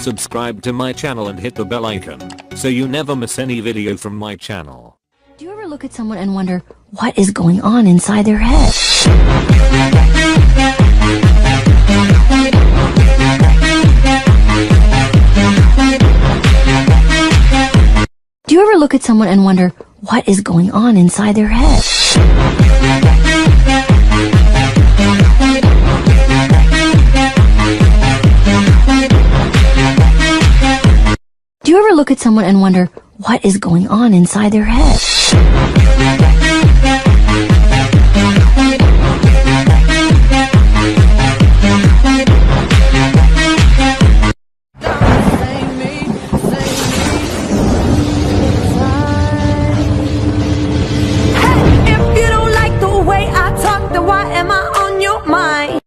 subscribe to my channel and hit the bell icon so you never miss any video from my channel. Do you ever look at someone and wonder what is going on inside their head? Do you ever look at someone and wonder what is going on inside their head? Do you ever look at someone and wonder what is going on inside their head?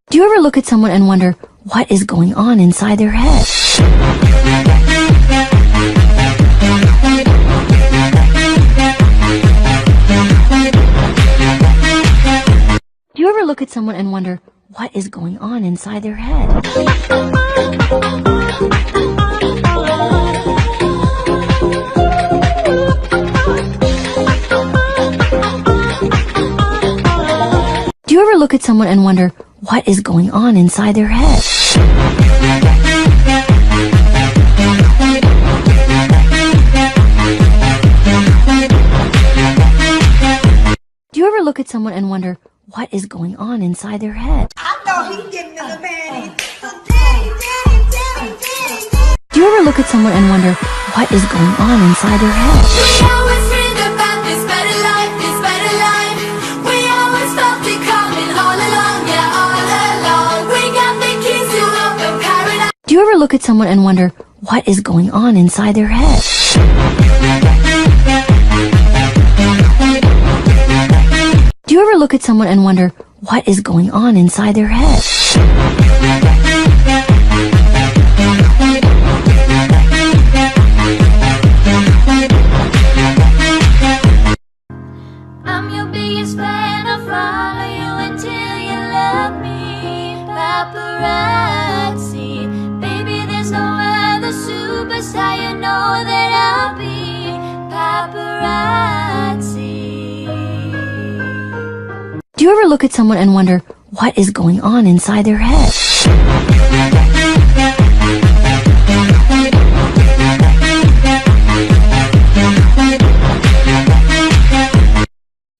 Do you ever look at someone and wonder what is going on inside their head? Do you ever look at someone and wonder what is going on inside their head? Do you ever look at someone and wonder what is going on inside their head? Do you ever look at someone and wonder what is going on inside their head? I thought he getting in the panties. Do you ever look at someone and wonder what is going on inside their head? We always dreamed about this better life, this better life. We always felt it coming all along, yeah, all along. We got the keys to open paradise. Do you ever look at someone and wonder what is going on inside their head? Do you ever look at someone and wonder what is going on inside their head? I'm your biggest fan, I'll follow you until you love me. Paparazzi, baby, there's no other superstar, you know that I'll be. Paparazzi. Do you ever look at someone and wonder what is going on inside their head?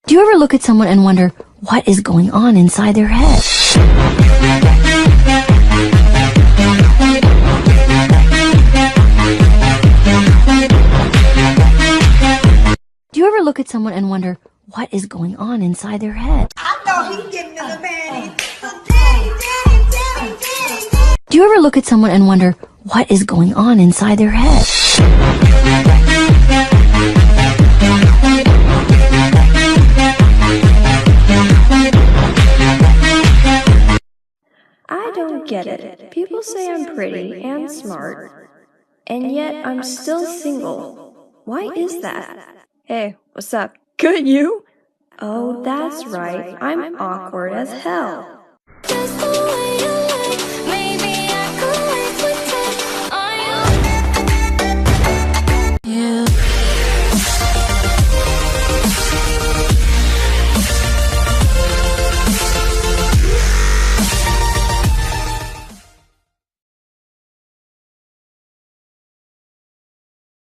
Do you ever look at someone and wonder what is going on inside their head? Do you ever look at someone and wonder what is going on inside their head? I thought he getting in the panties. Do you ever look at someone and wonder what is going on inside their head? I don't get it. People say I'm pretty and smart, and yet I'm still single. Why is that? Hey, what's up? Good, you? Oh, that's right. I'm awkward as hell. Just